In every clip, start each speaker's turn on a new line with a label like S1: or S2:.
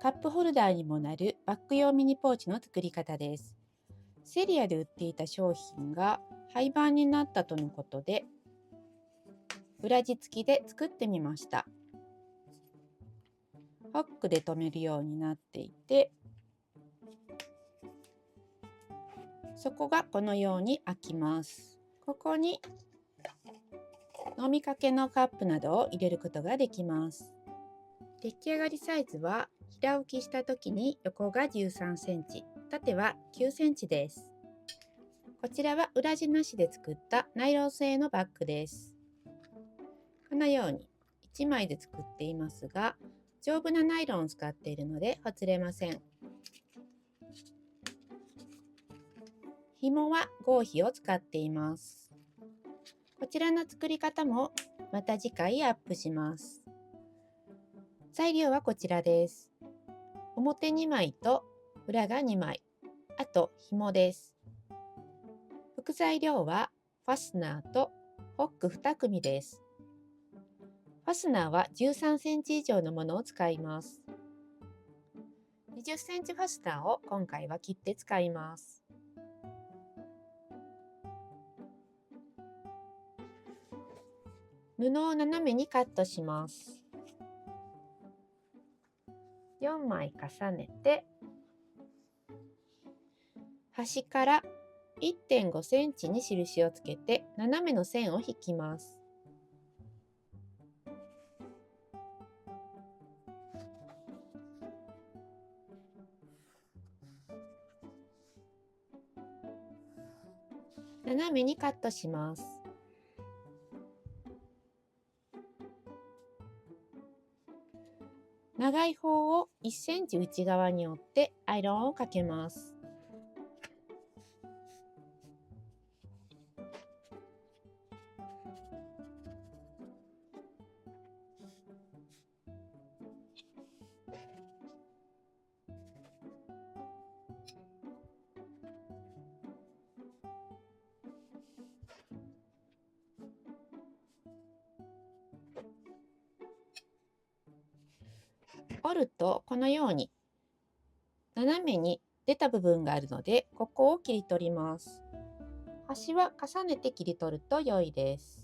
S1: カップホルダーにもなるバッグ用ミニポーチの作り方です。セリアで売っていた商品が廃盤になったとのことで、裏地付きで作ってみました。ホックで留めるようになっていて、底がこのように開きます。ここに飲みかけのカップなどを入れることができます。出来上がりサイズは平置きした時に横が13センチ、縦は9センチです。こちらは裏地なしで作ったナイロン製のバッグです。このように1枚で作っていますが、丈夫なナイロンを使っているのでほつれません。紐は合皮を使っています。こちらの作り方もまた次回アップします。材料はこちらです。表2枚と裏が2枚、あと紐です。副材料はファスナーとホック2組です。ファスナーは13センチ以上のものを使います。20センチファスナーを今回は切って使います。布を斜めにカットします。4枚重ねて、端から1.5センチに印をつけて斜めの線を引きます。斜めにカットします。長い方を1センチ内側に折ってアイロンをかけます。折るとこのように斜めに出た部分があるので、ここを切り取ります。端は重ねて切り取ると良いです。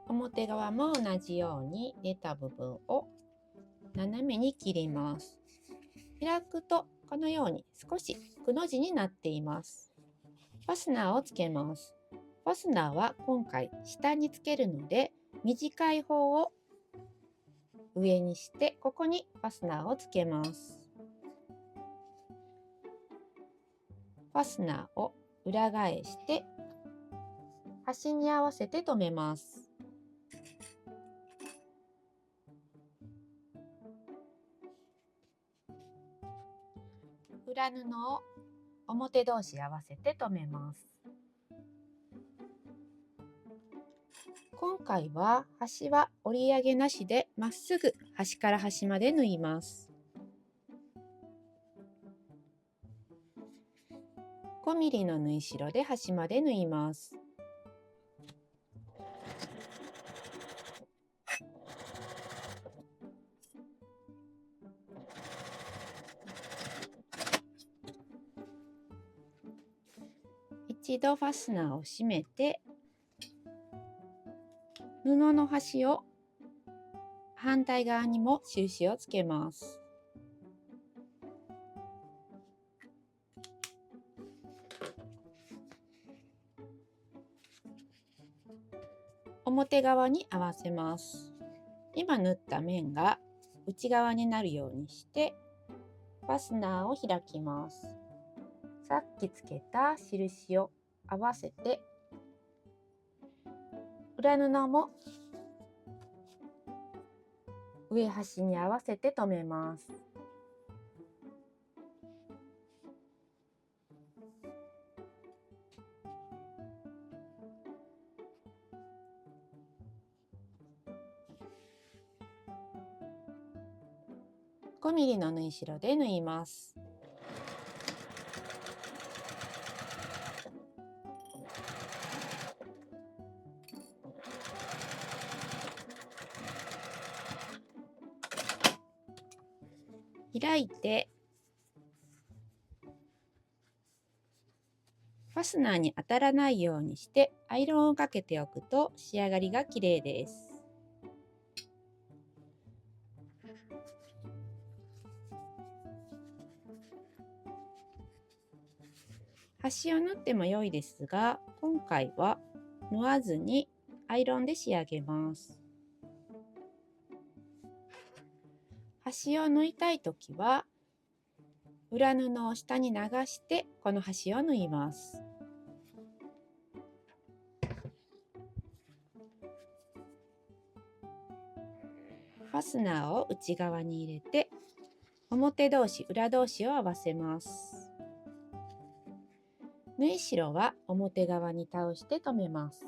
S1: 表側も同じように出た部分を斜めに切ります。開くとこのように少しくの字になっています。ファスナーをつけます。ファスナーは今回下につけるので、短い方を上にしてここにファスナーをつけます。ファスナーを裏返して端に合わせて留めます。裏布を表同士合わせて留めます。今回は端は折り上げなしでまっすぐ端から端まで縫います。5ミリの縫い代で端まで縫います。一度ファスナーを閉めて、布の端を反対側にも印をつけます。表側に合わせます。今縫った面が内側になるようにしてファスナーを開きます。さっきつけた印を合わせて、裏布も上端に合わせて留めます。5ミリの縫い代で縫います。開いてファスナーに当たらないようにしてアイロンをかけておくと仕上がりが綺麗です。端を縫っても良いですが、今回は縫わずにアイロンで仕上げます。端を縫いたいときは裏布を下に流してこの端を縫います。ファスナーを内側に入れて表同士裏同士を合わせます。縫い代は表側に倒して留めます。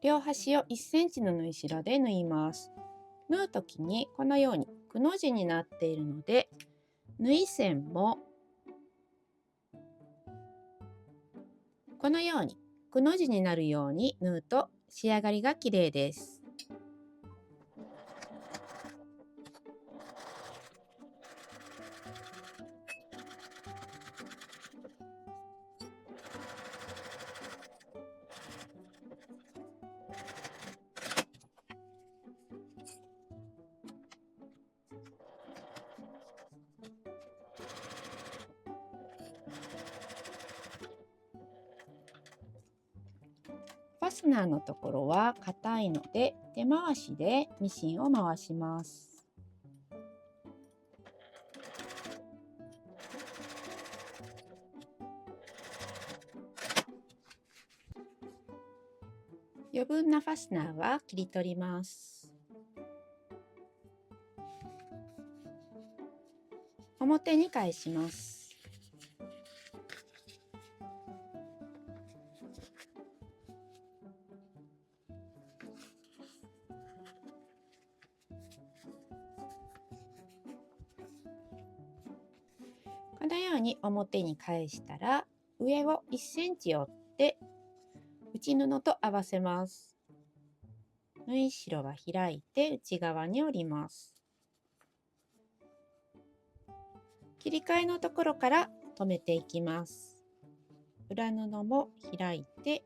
S1: 両端を1センチの縫い代で縫います。縫うときにこのようにくの字になっているので、縫い線もこのようにくの字になるように縫うと仕上がりが綺麗です。ファスナーのところは硬いので手回しでミシンを回します。余分なファスナーは切り取ります。表に返します。このように表に返したら上を1センチ折って内布と合わせます。縫い代は開いて内側に折ります。切り替えのところから留めていきます。裏布も開いて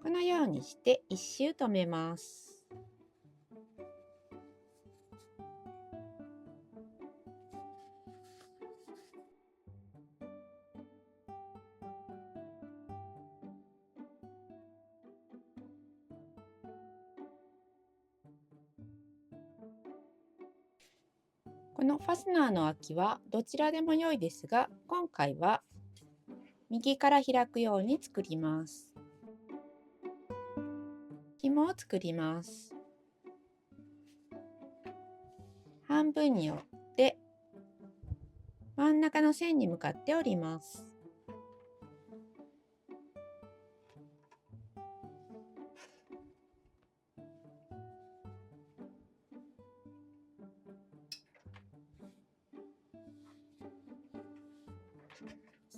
S1: このようにして一周留めます。このファスナーの空きはどちらでも良いですが、今回は右から開くように作ります。紐を作ります。半分に折って真ん中の線に向かって折ります。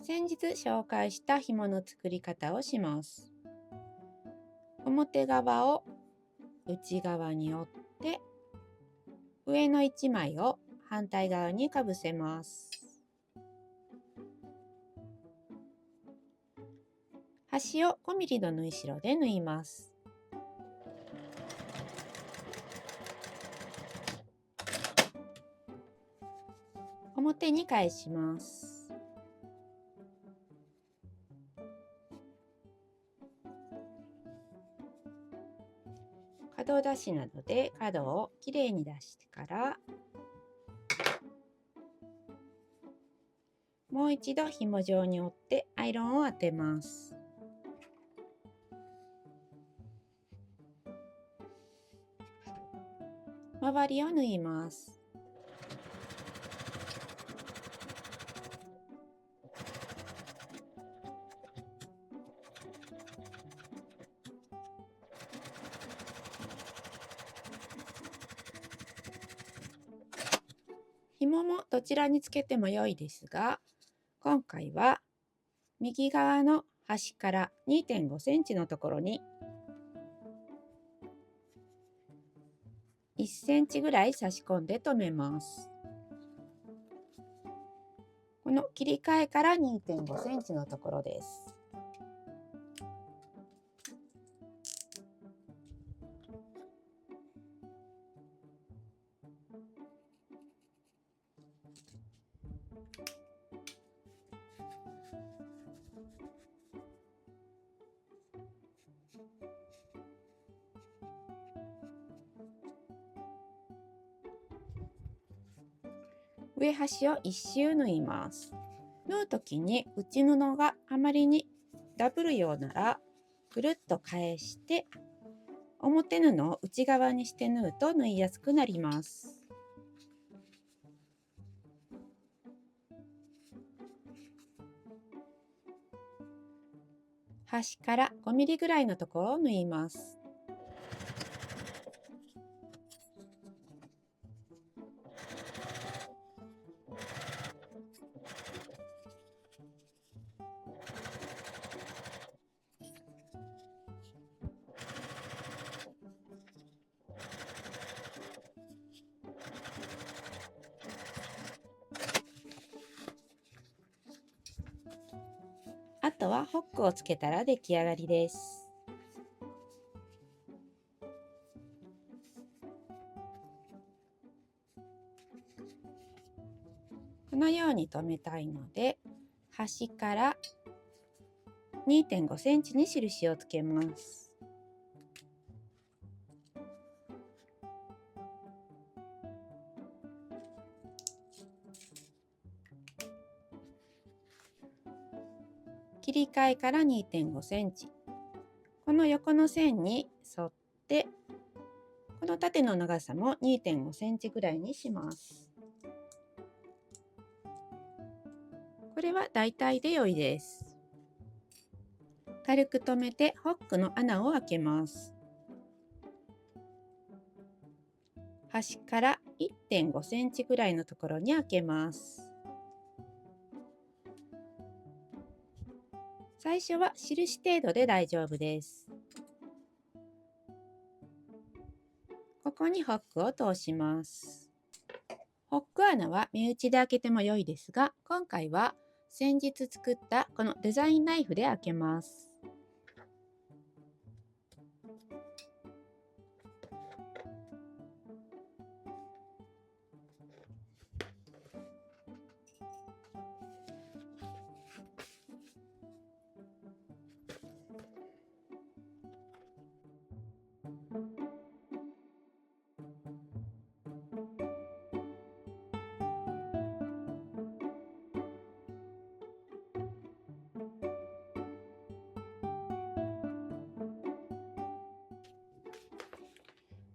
S1: 先日紹介した紐の作り方をします。表側を内側に折って上の1枚を反対側にかぶせます。端を5ミリの縫い代で縫います。表に返します。角出しなどで角をきれいに出してからもう一度紐状に折ってアイロンを当てます。周りを縫います。紐もどちらにつけても良いですが、今回は右側の端から2.5センチのところに1センチぐらい差し込んで留めます。この切り替えから2.5センチのところです。上端を一周縫います。縫う時に内布があまりにダブるようならぐるっと返して表布を内側にして縫うと縫いやすくなります。端から5ミリぐらいのところを縫います。あとはホックをつけたら出来上がりです。このように留めたいので、端から2.5センチに印をつけます。切り替えから2.5センチ。この横の線に沿って、この縦の長さも2.5センチぐらいにします。これは大体で良いです。軽く留めてホックの穴を開けます。端から1.5センチぐらいのところに開けます。最初は印程度で大丈夫です。ここにホックを通します。ホック穴は目打ちで開けても良いですが、今回は先日作ったこのデザインナイフで開けます。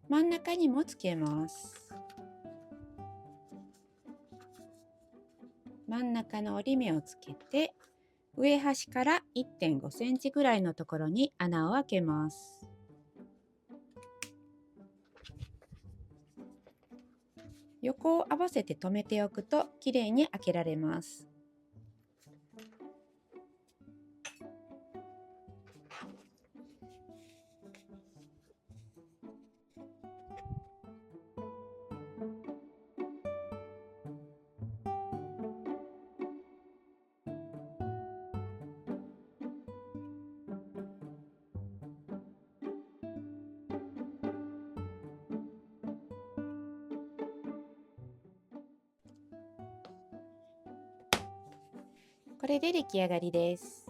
S1: 真ん中にもつけます。真ん中の折り目をつけて、上端から1.5センチぐらいのところに穴を開けます。横を合わせて留めておくときれいに開けられます。これで出来上がりです。